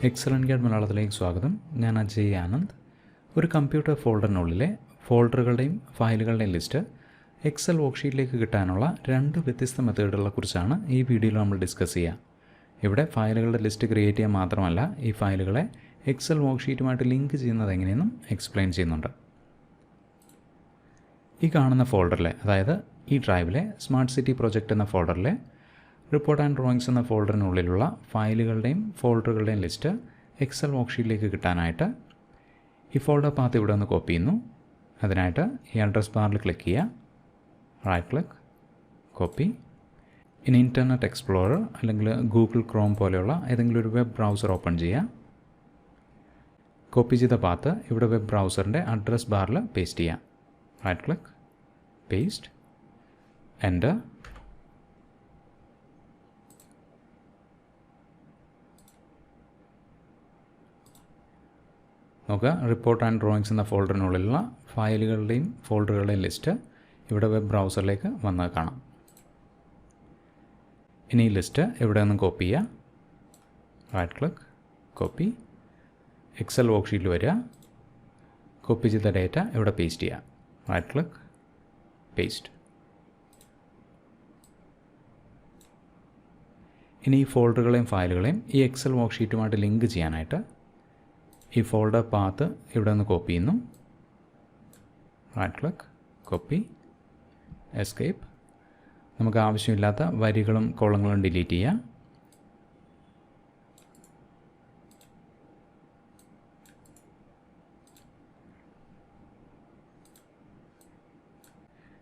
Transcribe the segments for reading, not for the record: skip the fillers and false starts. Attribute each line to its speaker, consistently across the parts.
Speaker 1: Excellent guide മലയാളത്തിലേക്ക് സ്വാഗതം. ഞാൻ അജയ് ആനന്ദ്. ഒരു കമ്പ്യൂട്ടർ ഫോൾഡറിനുള്ളിലെ ഫോൾഡറുകളുടെയും ഫയലുകളുടെയും ലിസ്റ്റ് എക്സൽ വർക്ക്ഷീറ്റിലേക്ക് കിട്ടാനുള്ള 2 വ്യത്യസ്ത മെത്തേഡുകളെ കുറിച്ചാണ് ഈ വീഡിയോയിൽ നമ്മൾ ഡിസ്കസ് ചെയ്യുക. ഇവിടെ ഫയലുകളുടെ ലിസ്റ്റ് ക്രിയേറ്റ് ചെയ്യാൻ മാത്രമല്ല, ഈ ഫയലുകളെ എക്സൽ വർക്ക്ഷീറ്റുമായിട്ട് ലിങ്ക് ചെയ്യുന്നത് എങ്ങനെയെന്നും എക്സ്പ്ലെയിൻ ചെയ്യുന്നുണ്ട്. ഈ കാണുന്ന ഫോൾഡറിലെ, അതായത് ഈ ഡ്രൈവിലെ സ്മാർട്ട് സിറ്റി പ്രൊജക്റ്റ് എന്ന ഫോൾഡറിലെ റിപ്പോർട്ട് ആൻഡ് ഡ്രോയിങ്സ് എന്ന ഫോൾഡറിനുള്ളിലുള്ള ഫയലുകളുടെയും ഫോൾഡറുകളുടെയും ലിസ്റ്റ് എക്സൽ വർക്ക്ഷീറ്റിലേക്ക് കിട്ടാനായിട്ട് ഈ ഫോൾഡർ പാത്ത് ഇവിടെ നിന്ന് കോപ്പി ചെയ്യുന്നു. അതിനായിട്ട് ഈ അഡ്രസ് ബാറിൽ ക്ലിക്ക് ചെയ്യുക, റൈറ്റ് ക്ലിക്ക്, കോപ്പി. ഇനി ഇൻ്റർനെറ്റ് എക്സ്പ്ലോറർ അല്ലെങ്കിൽ ഗൂഗിൾ ക്രോം പോലെയുള്ള ഏതെങ്കിലും ഒരു വെബ് ബ്രൗസർ ഓപ്പൺ ചെയ്യുക. കോപ്പി ചെയ്ത പാത്ത് ഇവിടെ വെബ് ബ്രൗസറിൻ്റെ അഡ്രസ് ബാറിൽ പേസ്റ്റ് ചെയ്യുക. Right click, paste, enter. നോക്കുക, റിപ്പോർട്ട് ആൻഡ് ഡ്രോയിങ്സ് എന്ന ഫോൾഡറിനുള്ളിലുള്ള ഫയലുകളുടെയും ഫോൾഡറുകളുടെയും ലിസ്റ്റ് ഇവിടെ വെബ് ബ്രൗസറിലേക്ക് വന്നത് കാണാം. ഇനി ഈ ലിസ്റ്റ് ഇവിടെ നിന്നും കോപ്പി ചെയ്യുക, റൈറ്റ് ക്ലിക്ക്, കോപ്പി, എക്സൽ വർക്ക്ഷീറ്റിൽ വരിക, കോപ്പി ചെയ്ത ഡേറ്റ ഇവിടെ പേസ്റ്റ് ചെയ്യുക, റൈറ്റ് ക്ലിക്ക്, പേസ്റ്റ്. ഇനി ഈ ഫോൾഡറുകളെയും ഫയലുകളെയും ഈ എക്സൽ വർക്ക്ഷീറ്റുമായിട്ട് ലിങ്ക് ചെയ്യാനായിട്ട് ഈ ഫോൾഡർ പാത്ത് ഇവിടെ നിന്ന് കോപ്പി ചെയ്യുന്നു, റൈറ്റ് ക്ലിക്ക്, കോപ്പി, എസ്കേപ്പ്. നമുക്ക് ആവശ്യമില്ലാത്ത വരികളും കോളങ്ങളും ഡിലീറ്റ് ചെയ്യാം.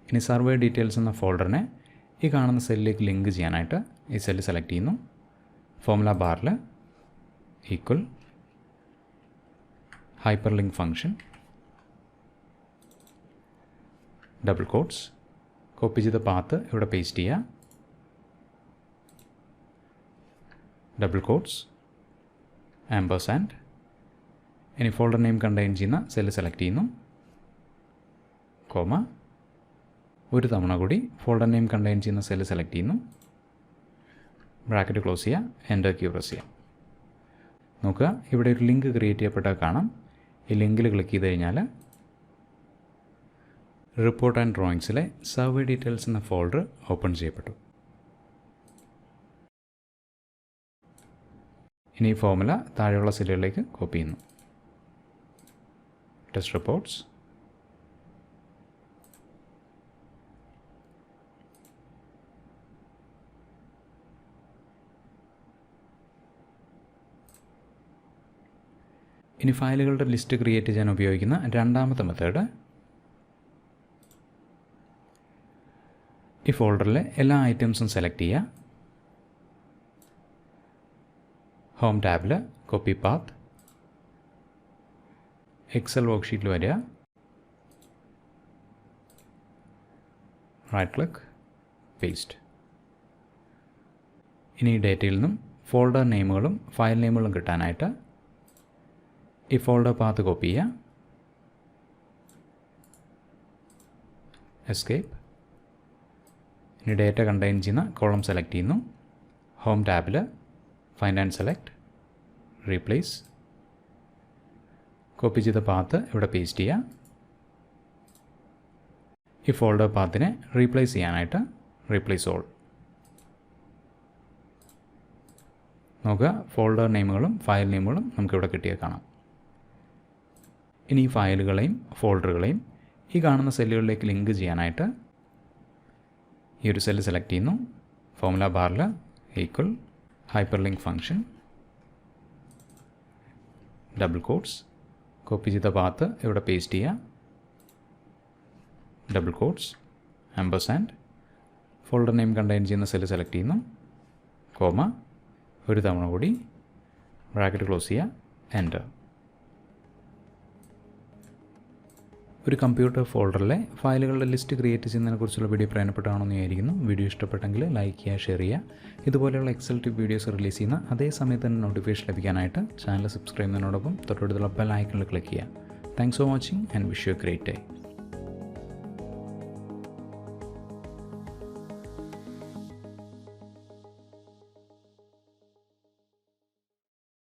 Speaker 1: ഇനി സർവേ ഡീറ്റെയിൽസ് എന്ന ഫോൾഡറിനെ ഈ കാണുന്ന സെല്ലിലേക്ക് ലിങ്ക് ചെയ്യാനായിട്ട് ഈ സെല്ല് സെലക്ട് ചെയ്യുന്നു. ഫോർമുല ബാറിൽ equal hyperlink function, double quotes, copy ചെയ്ത പാത്ത് ഇവിടെ പേസ്റ്റ് ചെയ്യുക, ഡബിൾ കോട്ട്സ്, ആംപർസാൻഡ്. ഇനി ഫോൾഡർ നെയിം കണ്ടെയ്ൻ ചെയ്യുന്ന സെല്ല് സെലക്ട് ചെയ്യുന്നു, കോമ, ഒരു തവണ കൂടി ഫോൾഡർ നെയിം കണ്ടെയ്ൻ ചെയ്യുന്ന സെല്ല് സെലക്ട് ചെയ്യുന്നു, ബ്രാക്കറ്റ് ക്ലോസ് ചെയ്യുക, എൻ്റർ കീ പ്രസ് ചെയ്യുക. നോക്കുക, ഇവിടെ ഒരു ലിങ്ക് ക്രിയേറ്റ് ചെയ്യപ്പെട്ടാൽ കാണാം. ഈ ലിങ്കിൽ ക്ലിക്ക് ചെയ്ത് കഴിഞ്ഞാൽ റിപ്പോർട്ട് ആൻഡ് ഡ്രോയിങ്സിലെ സർവേ ഡീറ്റെയിൽസ് എന്ന ഫോൾഡർ ഓപ്പൺ ചെയ്യപ്പെട്ടു. ഇനി ഈ ഫോർമുല താഴെയുള്ള സെല്ലുകളിലേക്ക് കോപ്പി ചെയ്യുന്നു. ടെസ്റ്റ് റിപ്പോർട്ട്സ്, ഇനി ഫയലുകളുടെ ലിസ്റ്റ് ക്രിയേറ്റ് ചെയ്യാൻ ഉപയോഗിക്കുന്ന രണ്ടാമത്തെ മെത്തേഡ്, ഈ ഫോൾഡറിലെ എല്ലാ ഐറ്റംസും സെലക്ട് ചെയ്യുക, ഹോം ടാബിൽ കോപ്പി പാത്ത്, എക്സൽ വർക്ക്ഷീറ്റിൽ വരിക, റൈറ്റ് ക്ലിക്ക്, പേസ്റ്റ്. ഇനി ഈ ഡേറ്റയിൽ നിന്നും ഫോൾഡർ നെയിമുകളും ഫയൽ നെയിമുകളും കിട്ടാനായിട്ട് ഈ ഫോൾഡർ പാത്ത് കോപ്പി ചെയ്യുക, എസ്കേപ്പ്. ഇനി ഡേറ്റ കണ്ടെയ്ൻ ചെയ്യുന്ന കോളം സെലക്ട് ചെയ്യുന്നു, ഹോം ടാബിൽ find and select, replace. Copy ചെയ്ത പാത്ത് ഇവിടെ പേസ്റ്റ് ചെയ്യുക. ഈ ഫോൾഡർ പാത്തിനെ റീപ്ലേസ് ചെയ്യാനായിട്ട് റീപ്ലേസ് ഓൾ. നോക്കുക, ഫോൾഡർ നെയിമുകളും ഫയൽ നെയിമുകളും നമുക്കിവിടെ കിട്ടിയത് കാണാം. ഇനി ഈ ഫയലുകളെയും ഫോൾഡറുകളെയും ഈ കാണുന്ന സെല്ലുകളിലേക്ക് ലിങ്ക് ചെയ്യാനായിട്ട് ഈ ഒരു സെല്ല് സെലക്ട് ചെയ്യുന്നു. ഫോർമുല ബാറിൽ equal hyperlink function, double quotes, copy ചെയ്ത പാത്ത് ഇവിടെ പേസ്റ്റ് ചെയ്യുക, double quotes, ampersand. Folder name contain ചെയ്യുന്ന സെല്ല് സെലക്ട് ചെയ്യുന്നു, കോമ, ഒരു തവണ കൂടി ബ്രാക്കറ്റ് ക്ലോസ് ചെയ്യുക, എൻ്റർ. ഒരു കമ്പ്യൂട്ടർ ഫോൾഡറിലെ ഫയലുകളുടെ ലിസ്റ്റ് ക്രിയേറ്റ് ചെയ്യുന്നതിനെക്കുറിച്ചുള്ള വീഡിയോ പ്രയോജനപ്പെട്ടാണെന്ന് വിചാരിക്കുന്നു. വീഡിയോ ഇഷ്ടപ്പെട്ടെങ്കിൽ ലൈക്ക് ചെയ്യുക, ഷെയർ ചെയ്യുക. ഇതുപോലെയുള്ള എക്സൽ ടിപ്പ് വീഡിയോസ് റിലീസ് ചെയ്യുന്ന അതേ സമയത്ത് തന്നെ നോട്ടിഫിക്കേഷൻ ലഭിക്കാനായിട്ട് ചാനൽ സബ്സ്ക്രൈബ് ചെയ്യുന്നതിനോടൊപ്പം തൊട്ടടുത്തുള്ള ബെൽ ഐക്കണിൽ ക്ലിക്ക് ചെയ്യുക. Thanks for watching and wish you A great day.